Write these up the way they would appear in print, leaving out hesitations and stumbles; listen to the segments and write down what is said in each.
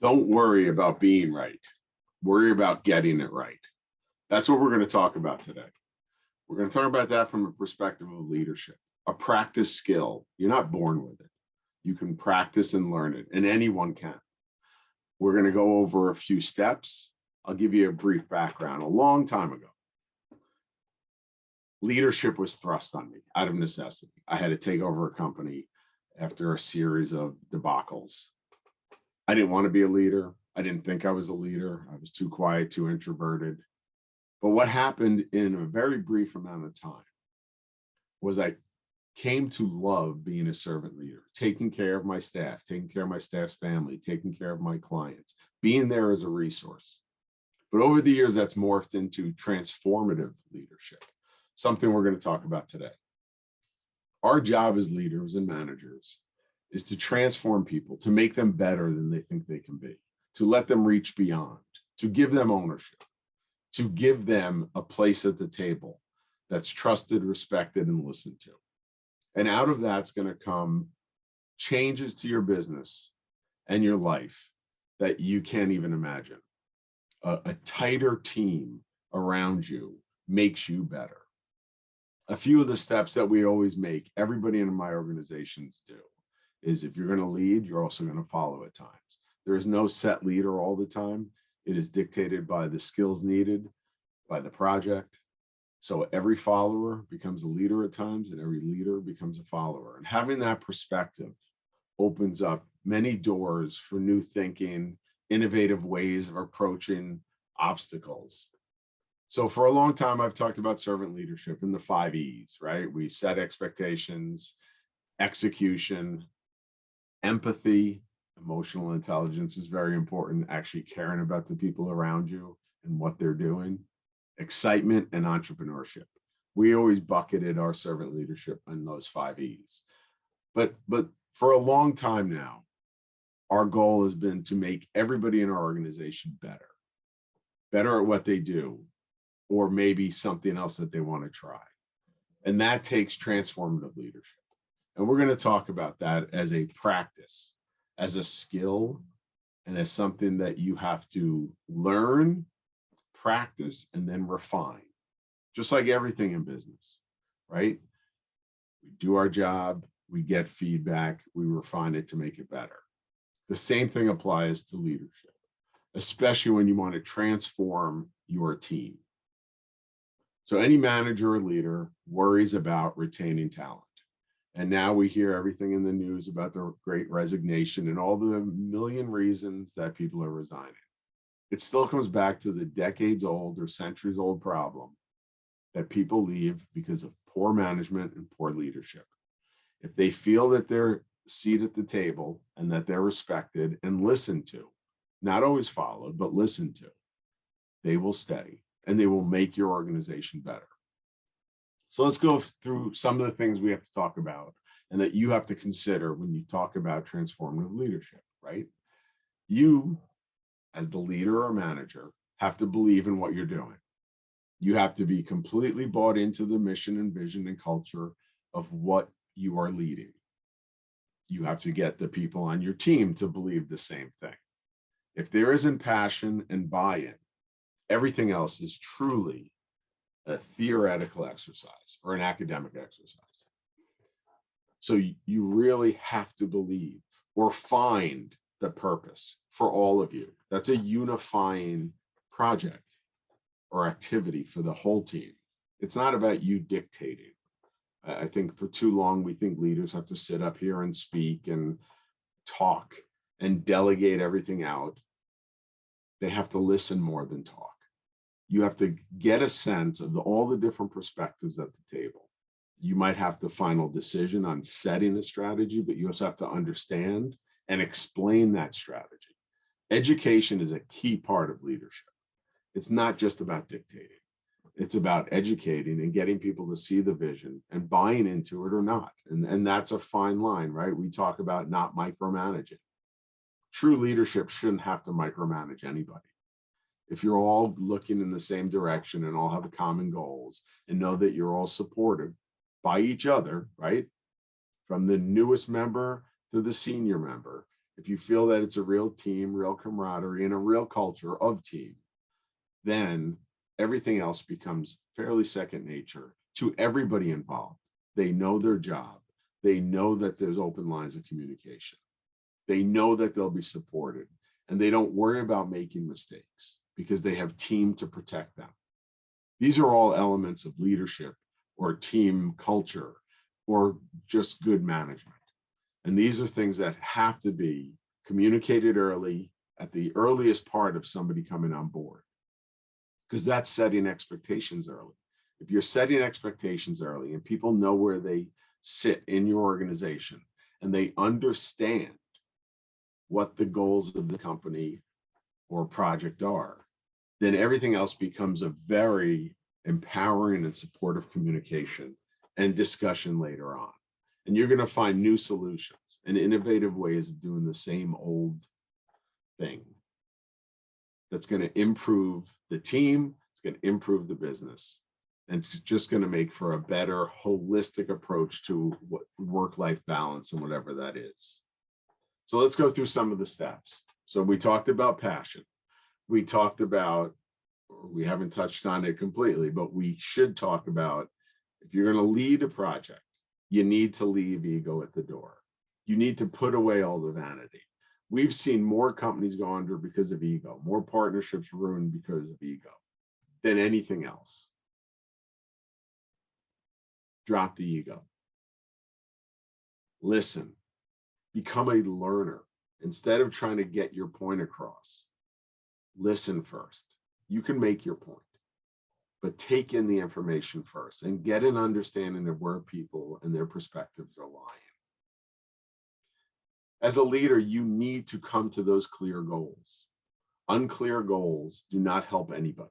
Don't worry about being right. Worry about getting it right. That's what we're going to talk about today. We're going to talk about that from a perspective of leadership, a practice skill. You're not born with it. You can practice and learn it, and anyone can. We're going to go over a few steps. I'll give you a brief background. A long time ago, leadership was thrust on me out of necessity. I had to take over a company after a series of debacles. I didn't want to be a leader. I didn't think I was a leader. I was too quiet, too introverted. But what happened in a very brief amount of time was I came to love being a servant leader, taking care of my staff, taking care of my staff's family, taking care of my clients, being there as a resource. But over the years, that's morphed into transformative leadership, something we're going to talk about today. Our job as leaders and managers is to transform people, to make them better than they think they can be, to let them reach beyond, to give them ownership, to give them a place at the table that's trusted, respected, and listened to. And out of that's going to come changes to your business and your life that you can't even imagine. A tighter team around you makes you better. A few of the steps that we always make, everybody in my organizations do, is if you're going to lead, you're also going to follow at times. There is no set leader all the time. It is dictated by the skills needed, by the project. So every follower becomes a leader at times, and every leader becomes a follower. And having that perspective opens up many doors for new thinking, innovative ways of approaching obstacles. So for a long time, I've talked about servant leadership in the 5 E's, right? We set expectations, execution, empathy, emotional intelligence is very important, actually caring about the people around you and what they're doing, excitement, and entrepreneurship. We always bucketed our servant leadership in those 5 E's. But for a long time now, our goal has been to make everybody in our organization better at what they do, or maybe something else that they want to try. And that takes transformative leadership. And we're going to talk about that as a practice, as a skill, and as something that you have to learn, practice, and then refine. Just like everything in business, right? We do our job, we get feedback, we refine it to make it better. The same thing applies to leadership, especially when you want to transform your team. So any manager or leader worries about retaining talent. And now we hear everything in the news about the great resignation and all the million reasons that people are resigning. It still comes back to the decades-old or centuries-old problem that people leave because of poor management and poor leadership. If they feel that they're a seat at the table and that they're respected and listened to, not always followed, but listened to, they will stay and they will make your organization better. So let's go through some of the things we have to talk about and that you have to consider when you talk about transformative leadership, right? You, as the leader or manager, have to believe in what you're doing. You have to be completely bought into the mission and vision and culture of what you are leading. You have to get the people on your team to believe the same thing. If there isn't passion and buy-in, everything else is truly a theoretical exercise or an academic exercise. So you really have to believe or find the purpose for all of you. That's a unifying project or activity for the whole team. It's not about you dictating. I think for too long, we think leaders have to sit up here and speak and talk and delegate everything out. They have to listen more than talk. You have to get a sense of all the different perspectives at the table. You might have the final decision on setting a strategy, but you also have to understand and explain that strategy. Education is a key part of leadership. It's not just about dictating. It's about educating and getting people to see the vision and buying into it or not. And that's a fine line, right? We talk about not micromanaging. True leadership shouldn't have to micromanage anybody. If you're all looking in the same direction and all have common goals and know that you're all supported by each other, right? From the newest member to the senior member, if you feel that it's a real team, real camaraderie, and a real culture of team, then everything else becomes fairly second nature to everybody involved. They know their job. They know that there's open lines of communication. They know that they'll be supported, and they don't worry about making mistakes because they have team to protect them. These are all elements of leadership or team culture or just good management. And these are things that have to be communicated early at the earliest part of somebody coming on board, because that's setting expectations early. If you're setting expectations early and people know where they sit in your organization and they understand what the goals of the company or project are, then everything else becomes a very empowering and supportive communication and discussion later on. And you're going to find new solutions and innovative ways of doing the same old thing that's going to improve the team, it's going to improve the business, and it's just going to make for a better holistic approach to what work-life balance and whatever that is. So let's go through some of the steps. So we talked about passion. We talked about, we haven't touched on it completely, but we should talk about, if you're going to lead a project, you need to leave ego at the door. You need to put away all the vanity. We've seen more companies go under because of ego, more partnerships ruined because of ego than anything else. Drop the ego. Listen. Become a learner. Instead of trying to get your point across, listen first. You can make your point, but take in the information first and get an understanding of where people and their perspectives are lying. As a leader, you need to come to those clear goals. Unclear goals do not help anybody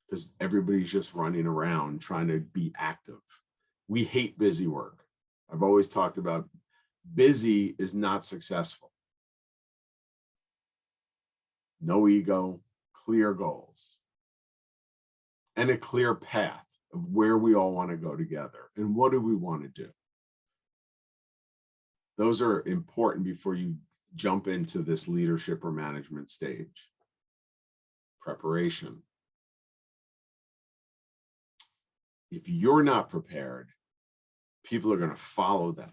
because everybody's just running around trying to be active. We hate busy work. I've always talked about busy is not successful. No ego, clear goals, and a clear path of where we all want to go together and what do we want to do. Those are important before you jump into this leadership or management stage. Preparation. If you're not prepared, people are going to follow that.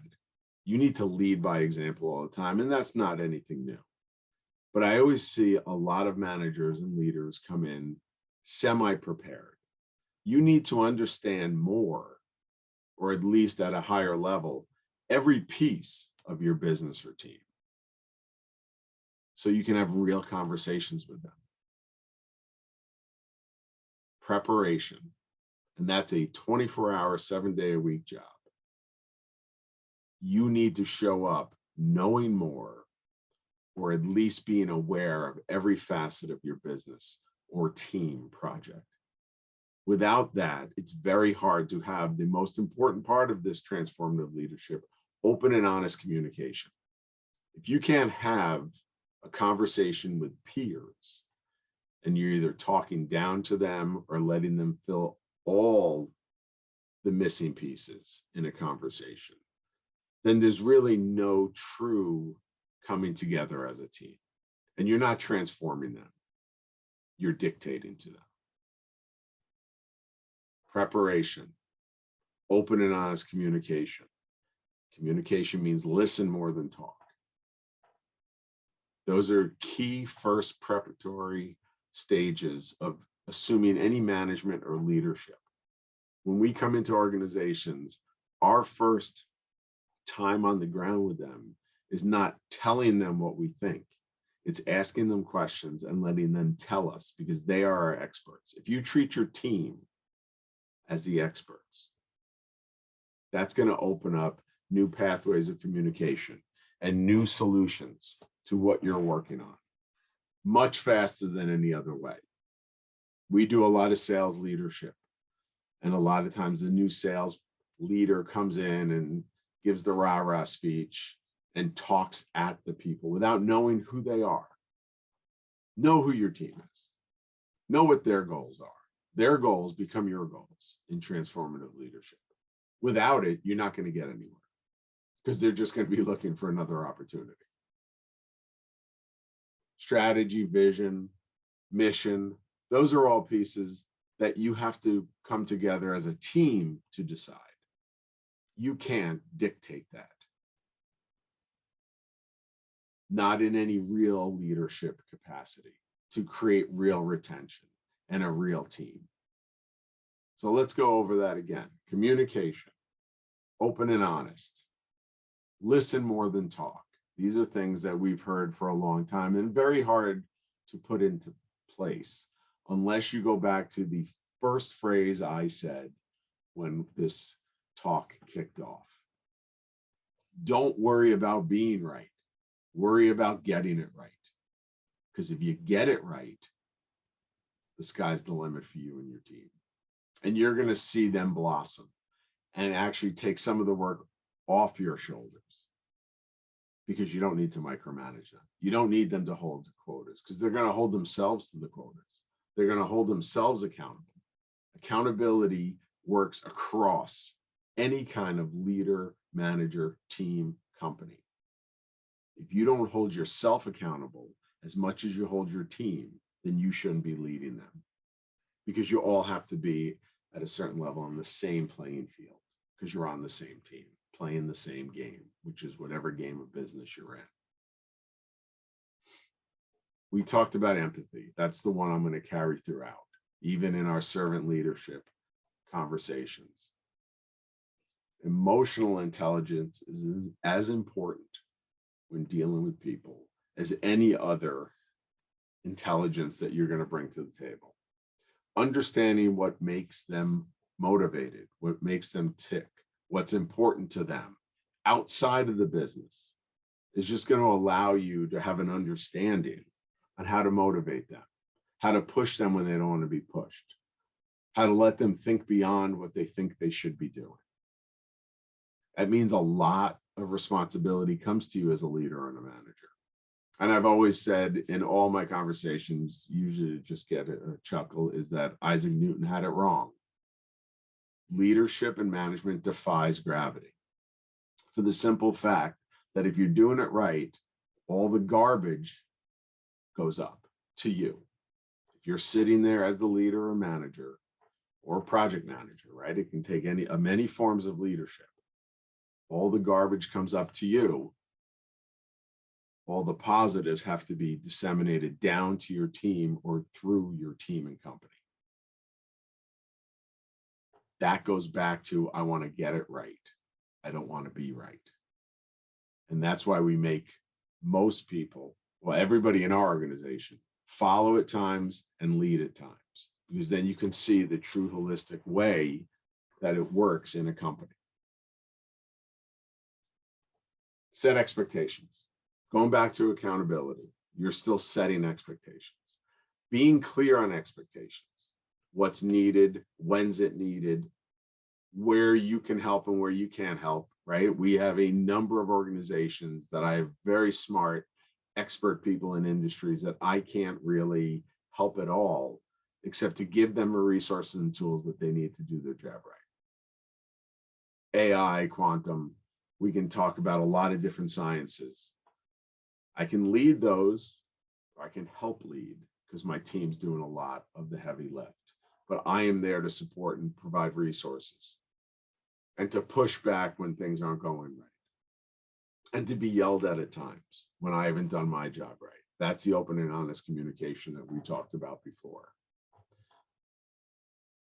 You need to lead by example all the time, and that's not anything new. But I always see a lot of managers and leaders come in semi-prepared. You need to understand more, or at least at a higher level, every piece of your business or team, so you can have real conversations with them. Preparation, and that's a 24-hour, 7-day-a-week job. You need to show up knowing more, or at least being aware of every facet of your business or team project. Without that, it's very hard to have the most important part of this transformative leadership, open and honest communication. If you can't have a conversation with peers and you're either talking down to them or letting them fill all the missing pieces in a conversation, then there's really no true coming together as a team. And you're not transforming them. You're dictating to them. Preparation, open and honest communication. Communication means listen more than talk. Those are key first preparatory stages of assuming any management or leadership. When we come into organizations, our first time on the ground with them is not telling them what we think. It's asking them questions and letting them tell us, because they are our experts. If you treat your team as the experts, that's going to open up new pathways of communication and new solutions to what you're working on much faster than any other way. We do a lot of sales leadership, and a lot of times the new sales leader comes in and gives the rah-rah speech and talks at the people without knowing who they are. Know who your team is. Know what their goals are. Their goals become your goals in transformative leadership. Without it, you're not going to get anywhere, because they're just going to be looking for another opportunity. Strategy, vision, mission, those are all pieces that you have to come together as a team to decide. You can't dictate that. Not in any real leadership capacity to create real retention and a real team. So let's go over that again. Communication, open and honest, listen more than talk. These are things that we've heard for a long time and very hard to put into place unless you go back to the first phrase I said when this talk kicked off. Don't worry about being right. Worry about getting it right. Because if you get it right, the sky's the limit for you and your team. And you're going to see them blossom and actually take some of the work off your shoulders, because you don't need to micromanage them. You don't need them to hold to quotas, because they're going to hold themselves to the quotas. They're going to hold themselves accountable. Accountability works across any kind of leader, manager, team, company. If you don't hold yourself accountable as much as you hold your team, then you shouldn't be leading them, because you all have to be at a certain level on the same playing field, because you're on the same team, playing the same game, which is whatever game of business you're in. We talked about empathy. That's the one I'm going to carry throughout, even in our servant leadership conversations. Emotional intelligence is as important when dealing with people as any other intelligence that you're going to bring to the table. Understanding what makes them motivated, what makes them tick, what's important to them outside of the business is just going to allow you to have an understanding on how to motivate them, how to push them when they don't want to be pushed, how to let them think beyond what they think they should be doing. That means a lot of responsibility comes to you as a leader and a manager. And I've always said in all my conversations, usually just get a chuckle, is that Isaac Newton had it wrong. Leadership and management defies gravity, for the simple fact that if you're doing it right, all the garbage goes up to you. If you're sitting there as the leader or manager or project manager, right? It can take many forms of leadership. All the garbage comes up to you. All the positives have to be disseminated down to your team or through your team and company. That goes back to, I want to get it right. I don't want to be right. And that's why we make most people, well, everybody in our organization, follow at times and lead at times, because then you can see the true holistic way that it works in a company. Set expectations. Going back to accountability, you're still setting expectations. Being clear on expectations. What's needed, when's it needed, where you can help and where you can't help, right? We have a number of organizations that I have very smart, expert people in industries that I can't really help at all, except to give them the resources and tools that they need to do their job right. AI, quantum, we can talk about a lot of different sciences. I can lead those, or I can help lead, because my team's doing a lot of the heavy lift. But I am there to support and provide resources and to push back when things aren't going right, and to be yelled at times when I haven't done my job right. That's the open and honest communication that we talked about before.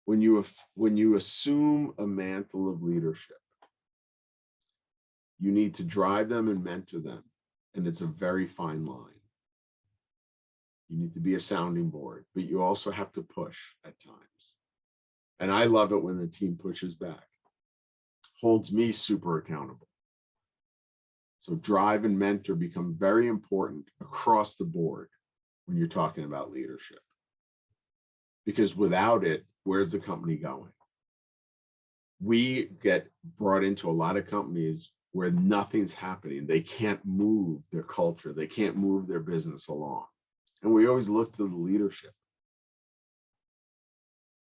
When you assume a mantle of leadership, you need to drive them and mentor them. And it's a very fine line. You need to be a sounding board, but you also have to push at times. And I love it when the team pushes back, holds me super accountable. So drive and mentor become very important across the board when you're talking about leadership. Because without it, where's the company going? We get brought into a lot of companies where nothing's happening. They can't move their culture. They can't move their business along. And we always look to the leadership.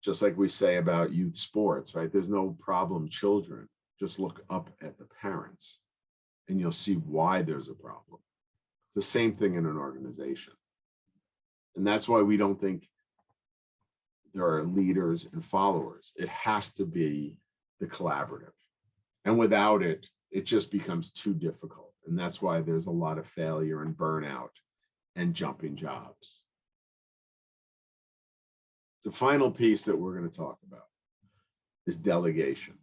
Just like we say about youth sports, right? There's no problem children. Just look up at the parents and you'll see why there's a problem. It's the same thing in an organization. And that's why we don't think there are leaders and followers. It has to be the collaborative. And without it, it just becomes too difficult. And that's why there's a lot of failure and burnout and jumping jobs. The final piece that we're going to talk about is delegation.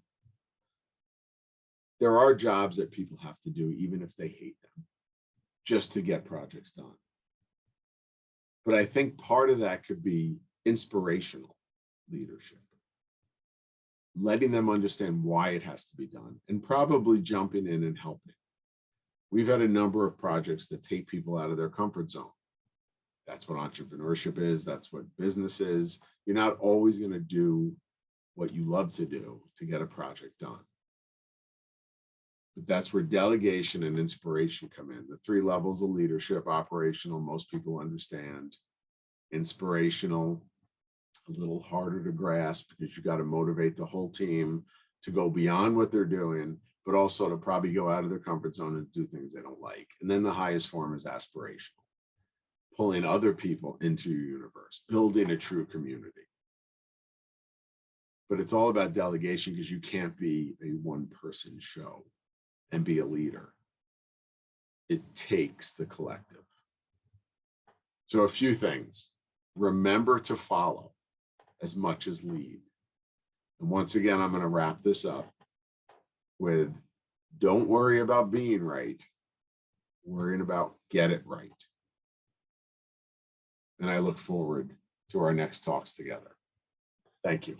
There are jobs that people have to do, even if they hate them, just to get projects done. But I think part of that could be inspirational leadership, letting them understand why it has to be done, and probably jumping in and helping. We've had a number of projects that take people out of their comfort zone. That's what entrepreneurship is. That's what business is. You're not always going to do what you love to do to get a project done. But that's where delegation and inspiration come in. The 3 levels of leadership: operational, most people understand; inspirational, a little harder to grasp because you got to motivate the whole team to go beyond what they're doing, but also to probably go out of their comfort zone and do things they don't like. And then the highest form is aspirational, pulling other people into your universe, building a true community. But it's all about delegation, because you can't be a one-person show and be a leader. It takes the collective. So a few things. Remember to follow as much as lead. And once again, I'm going to wrap this up with, don't worry about being right, worrying about get it right. And I look forward to our next talks together. Thank you.